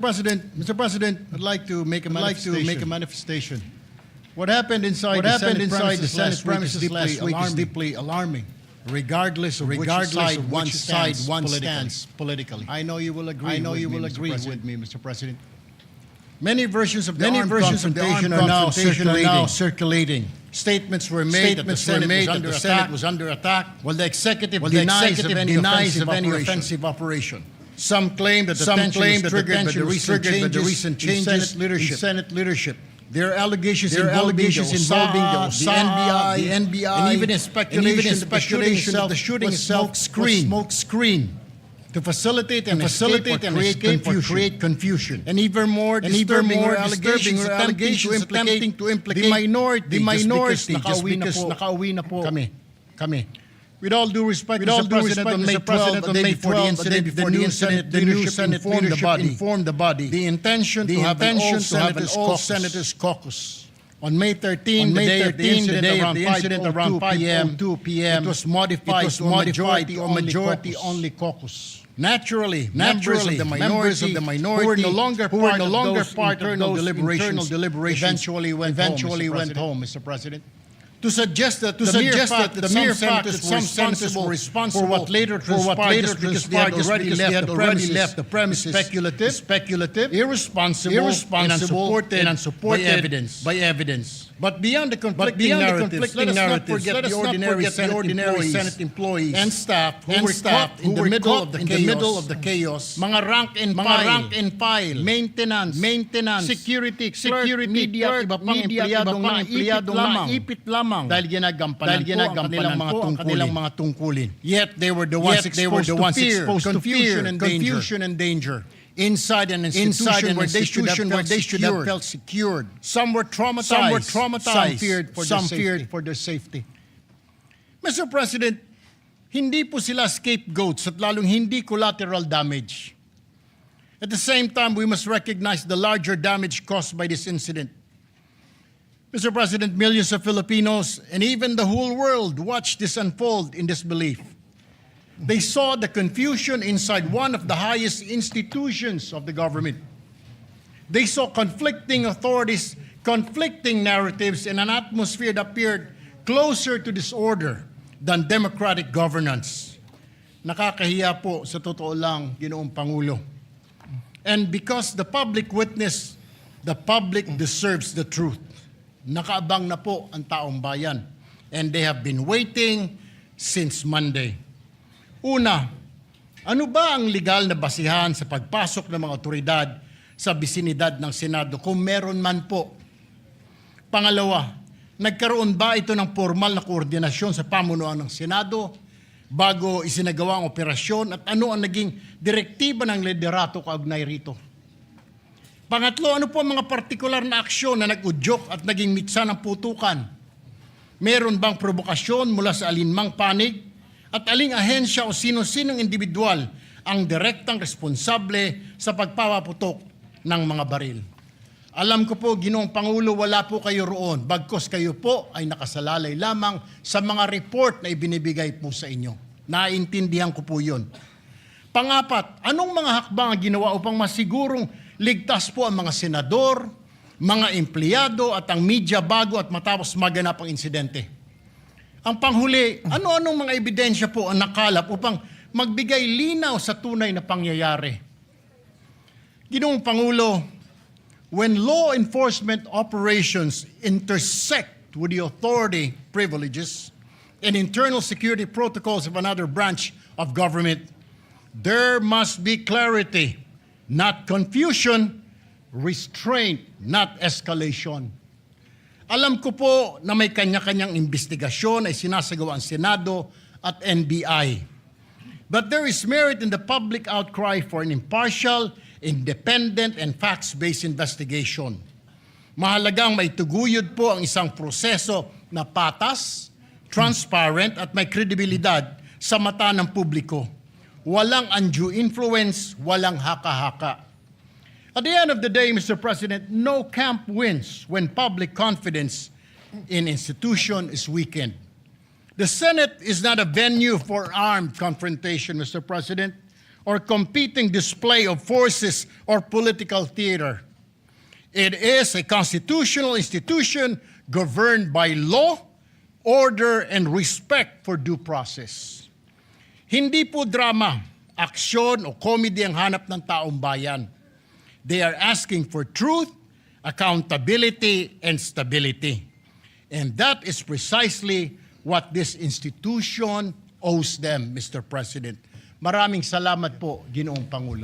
Mr. President, I'd like to make a manifestation. What happened inside the Senate premises last week is deeply alarming, regardless of which side one stands politically. I know you will agree with me, Mr. President. Many versions of the armed confrontation are now circulating. Statements were made that the Senate was under attack, while the executive denies of any offensive operation. Some claim that the tension was triggered by the recent changes in Senate leadership. There are allegations involving the NBI, and even a speculation that the shooting itself was smoke screen to facilitate and create confusion. And even more disturbing allegations attempting to implicate the minority just because nakauwi na po kami. With all due respect, Mr. President, on May 12, the day before the incident, the new Senate leadership informed the body the intention to have an all-senators caucus. On May 13, the day of the incident, around 5:02 p.m., it was modified to a majority-only caucus. Naturally, members of the minority who were no longer part of those internal deliberations eventually went home, Mr. President. To suggest that the mere fact that some senators were responsible for what later transpired because they had already left the premises speculative, irresponsible, and unsupported by evidence. But beyond the conflicting narratives, let us not forget the ordinary Senate employees and staff who were caught in the middle of the chaos. Mga rank and file, maintenance, security, media, iba pang empleyadong ipit lamang dahil ginagampanan po ang kanilang mga tungkulin. Yet they were the ones exposed to fear, confusion and danger. Inside an institution where they should have felt secured. Some were traumatized. Some feared for their safety. Mr. President, hindi po sila scapegoats at lalong hindi collateral damage. At the same time, we must recognize the larger damage caused by this incident. Mr. President, millions of Filipinos and even the whole world watched this unfold in disbelief. They saw the confusion inside one of the highest institutions of the government. They saw conflicting authorities, conflicting narratives, and an atmosphere that appeared closer to disorder than democratic governance. Nakakahiya po sa totoo lang, Ginoong Pangulo. And because the public witnessed, the public deserves the truth. Nakaabang na po ang taong bayan. And they have been waiting since Monday. Una, ano ba ang legal na basihan sa pagpasok ng mga otoridad sa bisinidad ng Senado kung meron man po? Pangalawa, nagkaroon ba ito ng formal na koordinasyon sa pamunuan ng Senado bago isinagawa ang operasyon at ano ang naging direktiba ng liderato kaugnay rito? Pangatlo, ano po ang mga partikular na aksyon na nag-udyok at naging mitsa ng putukan? Meron bang provokasyon mula sa alinmang panig? At aling ahensya o sino-sinong individual ang direktang responsable sa pagpapaputok ng mga baril. Alam ko po, Ginoong Pangulo, wala po kayo roon, bagkos kayo po ay nakasalalay lamang sa mga report na ibinibigay po sa inyo. Naintindihan ko po yun. Pangapat, anong mga hakbang ang ginawa upang masigurong ligtas po ang mga senador, mga empleyado at ang media bago at matapos maganap ang insidente? Ang panghuli, ano-anong mga ebidensya po ang nakalap upang magbigay linaw sa tunay na pangyayari? Ginoong Pangulo, when law enforcement operations intersect with the authority privileges and internal security protocols of another branch of government, there must be clarity, not confusion, restraint, not escalation. Alam ko po na may kanya-kanyang investigasyon ay sinasagawa ang Senado at NBI. But there is merit in the public outcry for an impartial, independent, and facts-based investigation. Mahalagang maituguyod po ang isang proseso na patas, transparent, at may kredibilidad sa mata ng publiko. Walang undue influence, walang haka-haka. At the end of the day, Mr. President, no camp wins when public confidence in institution is weakened. The Senate is not a venue for armed confrontation, Mr. President. or competing display of forces or political theater. It is a constitutional institution governed by law, order, and respect for due process. Hindi po drama, aksyon o comedy ang hanap ng taong bayan. They are asking for truth, accountability, and stability. And that is precisely what this institution owes them, Mr. President. Maraming salamat po, Ginoong Pangulo.